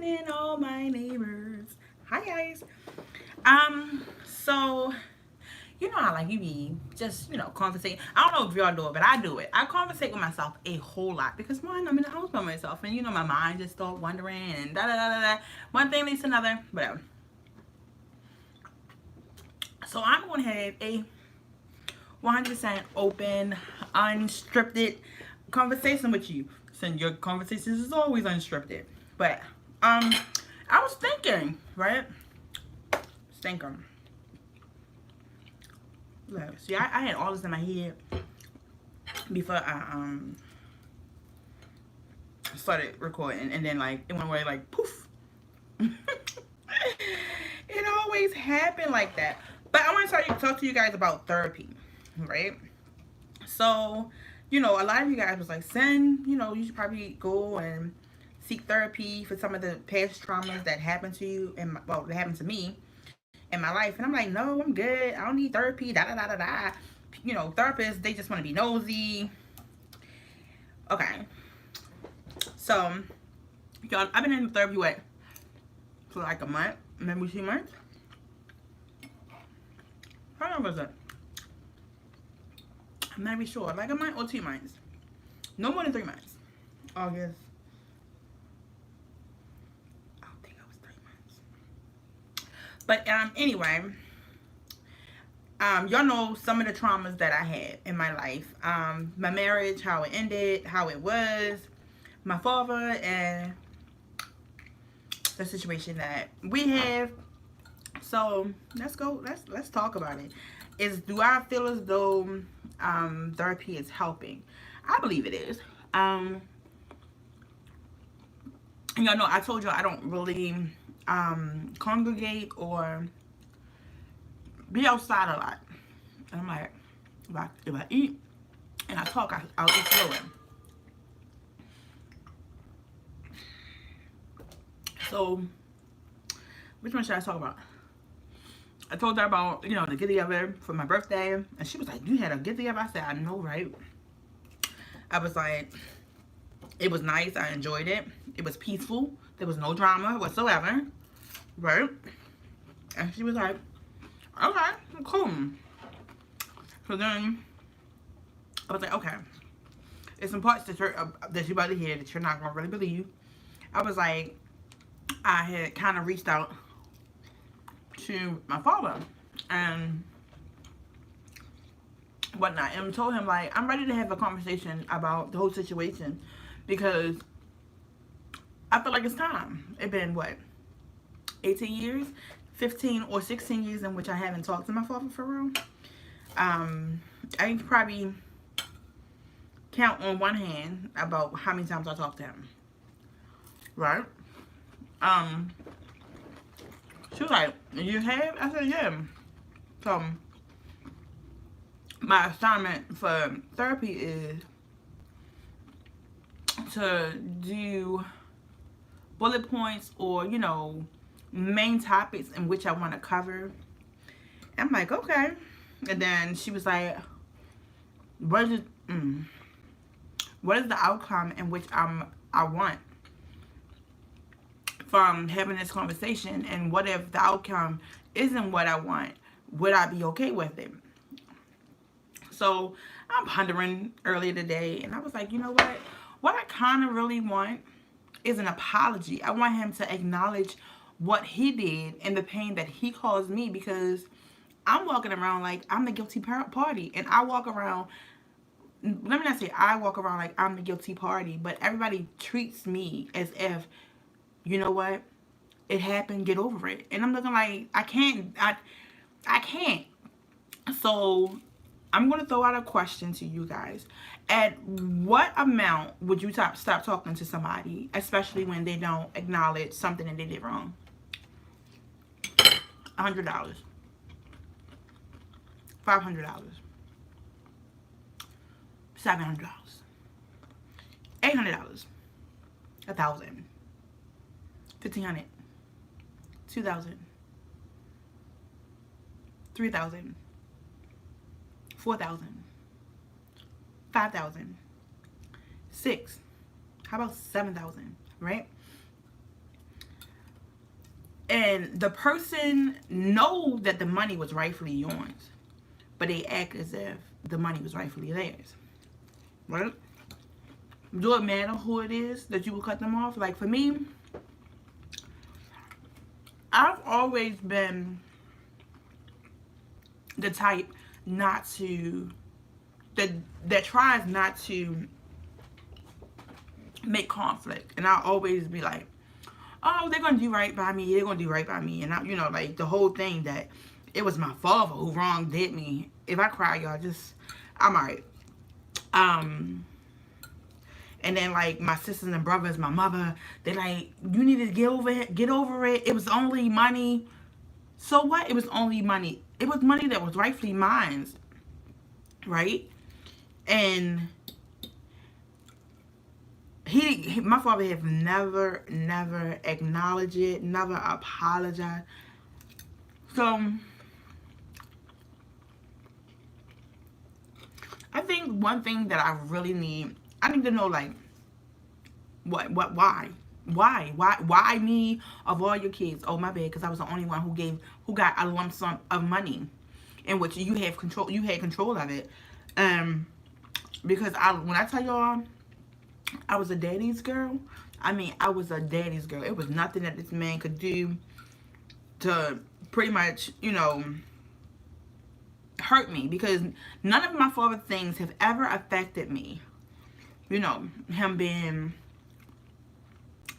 and all my neighbors. Hi guys. So you know how like you be just conversating. I don't know if y'all do it, but I do it. I conversate with myself a whole lot because one, I'm in the house by myself, and my mind just start wandering and da da da da da. One thing leads to another, whatever. So I'm going to have a 100% open, unscripted conversation with you. Since your conversations is always unscripted. But I was thinking, right? Thinking. Look, see, I had all this in my head before I started recording, and then like it went away like poof. It always happened like that. But I want to talk to you guys about therapy, right? So, a lot of you guys was like, Sen, you should probably go and seek therapy for some of the past traumas that happened to you and that happened to me in my life. And I'm like, no, I'm good. I don't need therapy. Da da da da da. Therapists, they just want to be nosy. Okay. So, y'all, I've been in therapy for like a month, maybe 2 months. How long was it? I'm not even sure. Like a month or 2 months. No more than 3 months. August. I don't think it was 3 months. But anyway, y'all know some of the traumas that I had in my life. My marriage, how it ended, how it was, my father, and the situation that we have. So let's go. Let's talk about it. Do I feel as though therapy is helping? I believe it is. Y'all know I told y'all I don't really congregate or be outside a lot. And I'm like, if I eat and I talk, I'll get through it. So, which one should I talk about? I told her about, the get together for my birthday. And she was like, you had a get together? I said, I know, right? I was like, it was nice. I enjoyed it. It was peaceful. There was no drama whatsoever. Right? And she was like, okay, cool. So then I was like, okay. There's some parts that you're about to hear that you're not going to really believe. I was like, I had kind of reached out to my father and whatnot and told him like I'm ready to have a conversation about the whole situation because I feel like it's time. It's been what, 18 years, 15 or 16 years in which I haven't talked to my father for real. I can probably count on one hand about how many times I talked to him. Right? She was like, you have? I said, yeah. So, my assignment for therapy is to do bullet points or, main topics in which I want to cover. I'm like, okay. And then she was like, what is the outcome in which I want from having this conversation, and what if the outcome isn't what I want? Would I be okay with it? So I'm pondering earlier today, and I was like, you know what? What I kind of really want is an apology. I want him to acknowledge what he did and the pain that he caused me, because I'm walking around like I'm the guilty party, and I walk around. Let me not say I walk around like I'm the guilty party, but everybody treats me as if, you know what, it happened, get over it. And I'm looking like I can't. So I'm going to throw out a question to you guys. At what amount would you stop talking to somebody, especially when they don't acknowledge something that they did wrong? $100, $500, $700, $800, $1,000, $1,500, $2,000, $3,000, $4,000, $5,000, $6,000. How about $7,000? Right? And the person know that the money was rightfully yours, but they act as if the money was rightfully theirs, right? Do it matter who it is that you will cut them off? Like for me, I've always been the type not to, that tries not to make conflict. And I'll always be like, oh, they're gonna do right by me, they're gonna do right by me. And I, you know, like the whole thing that it was my father who wronged did me. If I cry, y'all, just, I'm alright. And then like my sisters and brothers, my mother, they like, you need to get over it. It was only money. So what? It was only money. It was money that was rightfully mine, right? And my father have never acknowledged it, never apologized. So I think one thing that I really need, I need to know, like, why me of all your kids? Oh, my bad, because I was the only one who got a lump sum of money, in which you had control of it. Because when I tell y'all, I was a daddy's girl. I mean, I was a daddy's girl. It was nothing that this man could do to pretty much, you know, hurt me, because none of my father's things have ever affected me. You know, him being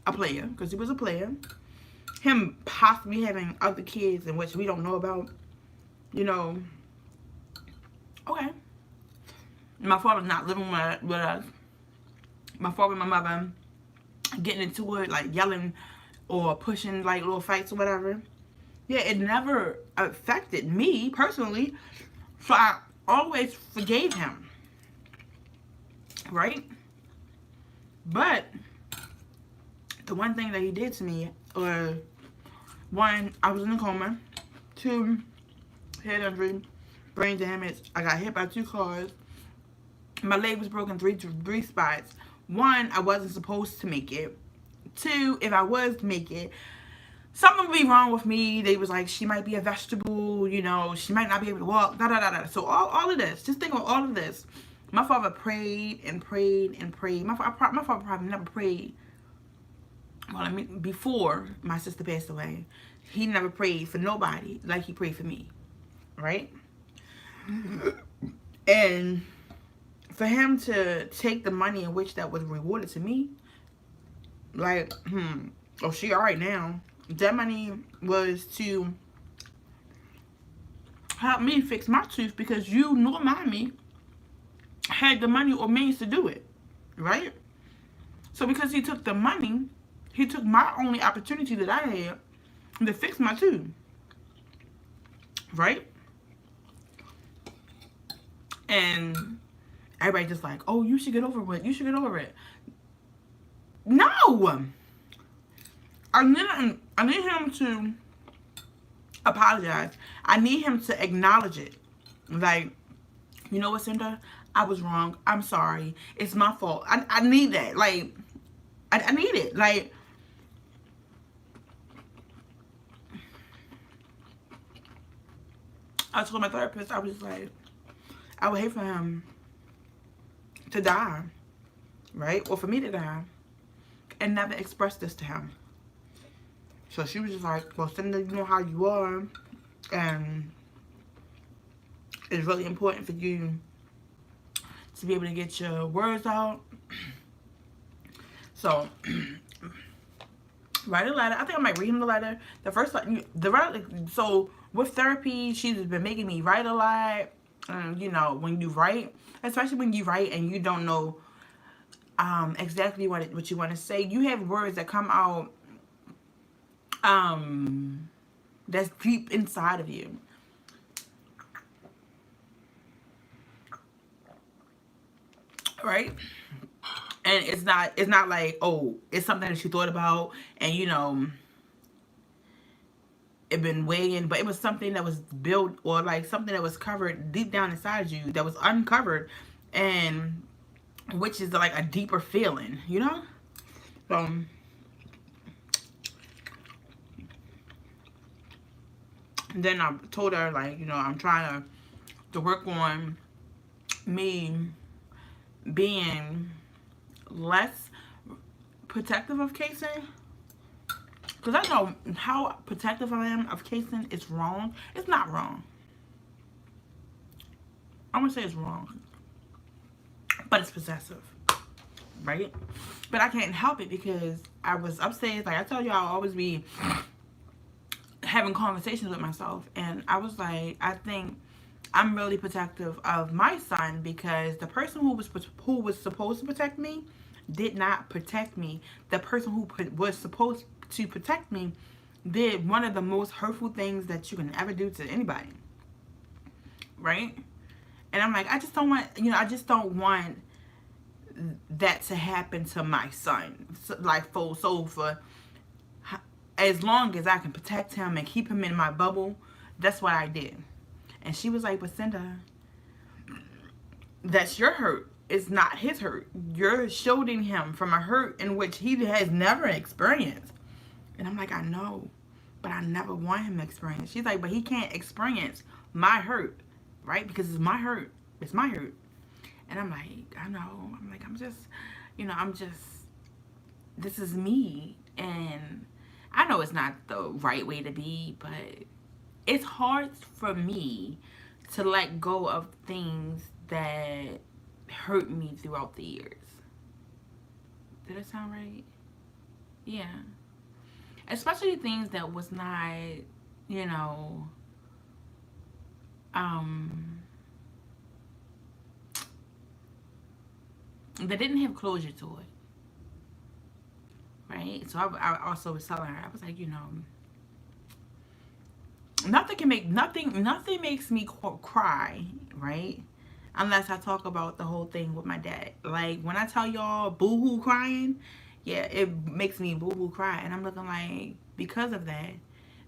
a player, because he was a player. Him possibly having other kids in which we don't know about. You know, okay. My father not living with us. My father and my mother getting into it, like yelling or pushing like little fights or whatever. Yeah, it never affected me personally. So I always forgave him. Right? But the one thing that he did to me was, one, I was in a coma. 2, head injury, brain damage. I got hit by 2 cars. My leg was broken 3 spots. 1, I wasn't supposed to make it. 2, if I was to make it, something would be wrong with me. They was like, she might be a vegetable, you know, she might not be able to walk, da da da da. So all of this, just think of all of this. My father prayed and prayed and prayed. My father probably never prayed. Well, I mean, before my sister passed away, he never prayed for nobody like he prayed for me, right? And for him to take the money in which that was rewarded to me, like, oh, she all right now. That money was to help me fix my tooth, because you nor mommy had the money or means to do it, right? So because he took the money, he took my only opportunity that I had to fix my tooth, right? And everybody just like, oh, you should get over it. You should get over it. No! I need him to apologize. I need him to acknowledge it. Like, you know what, Cinder? I was wrong. I'm sorry. It's my fault. I need that. Like, I need it. Like, I told my therapist, I was like, I would hate for him to die, right? Or for me to die, and never express this to him. So she was just like, well, Cinder, you know how you are, and it's really important for you to be able to get your words out. So, write a letter. I think I might read him the letter. So with therapy, she's been making me write a lot. You know, when you write, especially when you write and you don't know exactly what you want to say, you have words that come out that's deep inside of you. Right? And it's not like, oh, it's something that you thought about and, you know, it been weighing, but it was something that was built, or like something that was covered deep down inside you, that was uncovered, and which is like a deeper feeling, you know? So And then I told her, like, you know, I'm trying to work on me being less protective of Kason. Because I know how protective I am of Kason is wrong. It's not wrong. I'm going to say it's wrong. But it's possessive. Right? But I can't help it because I was upstairs. Like I told you, I'll always be having conversations with myself. And I was like, I think I'm really protective of my son because the person who was supposed to protect me did not protect me. The person who was supposed to protect me did one of the most hurtful things that you can ever do to anybody. Right? And I'm like, I just don't want, you know, I just don't want that to happen to my son. So, like, for as long as I can protect him and keep him in my bubble, that's what I did. And she was like, but Cinda, that's your hurt. It's not his hurt. You're shielding him from a hurt in which he has never experienced. And I'm like, I know, but I never want him to experience. She's like, but he can't experience my hurt, right? Because it's my hurt. It's my hurt. And I'm like, I know. I'm like, I'm just, you know, this is me. And I know it's not the right way to be, but it's hard for me to let go of things that hurt me throughout the years. Did that sound right? Yeah. Especially things that was not, you know, that didn't have closure to it. Right? So I also was telling her, I was like, you know, nothing makes me cry, right? Unless I talk about the whole thing with my dad. Like, when I tell y'all boo-hoo crying, yeah, it makes me boo-hoo cry. And I'm looking like, because of that,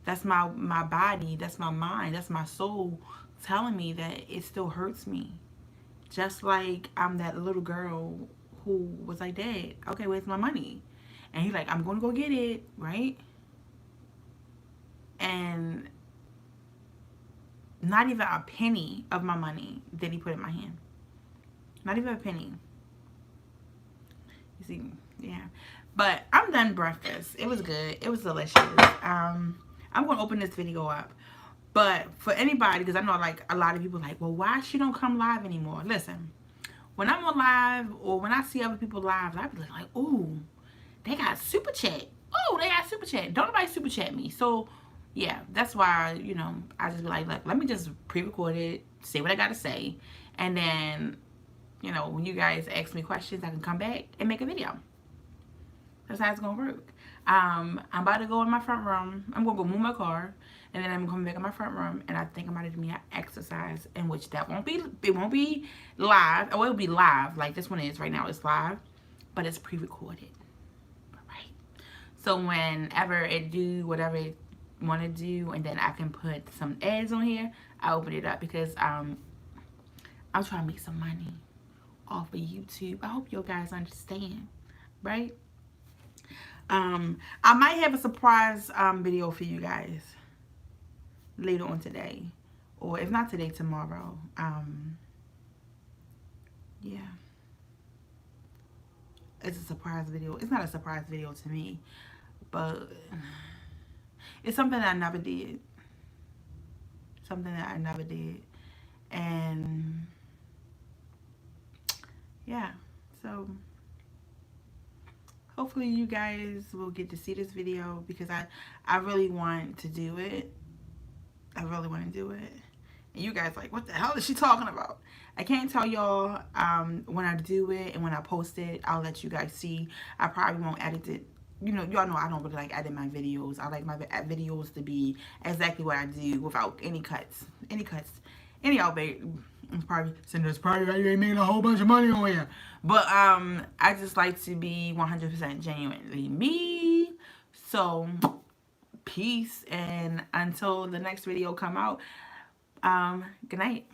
that's my body, that's my mind, that's my soul telling me that it still hurts me. Just like I'm that little girl who was like, Dad, okay, where's my money? And he's like, I'm going to go get it, right? And not even a penny of my money did he put in my hand. Not even a penny. You see, yeah. But I'm done breakfast. It was good. It was delicious. I'm going to open this video up. But for anybody, because I know like a lot of people like, well, why she don't come live anymore? Listen, when I'm on live or when I see other people live, I be like, ooh, they got super chat. Oh, they got super chat. Don't nobody super chat me. So yeah, that's why, you know, I just be like, let me just pre-record it, say what I gotta say, and then, you know, when you guys ask me questions, I can come back and make a video. That's how it's gonna work. I'm about to go in my front room. I'm gonna go move my car, and then I'm coming back in my front room, and I think I'm gonna do me an exercise, in which it won't be live. Oh, it'll be live, like this one is right now. It's live, but it's pre-recorded, right? So whenever it do whatever it want to do, and then I can put some ads on here, I open it up because I'm trying to make some money off of YouTube. I hope you guys understand, right? I might have a surprise video for you guys later on today, or if not today, tomorrow. Yeah, it's a surprise video. It's not a surprise video to me, but it's something that I never did. Something that I never did. And yeah, so hopefully you guys will get to see this video because I really want to do it. I really want to do it. And you guys like, what the hell is she talking about? I can't tell y'all when I do it and when I post it. I'll let you guys see. I probably won't edit it. You know, y'all know I don't really like edit my videos. I like my videos to be exactly what I do without any cuts. Any y'all probably saying there's probably like you ain't making a whole bunch of money on here. But I just like to be 100% genuinely me. So peace, and until the next video come out, good night.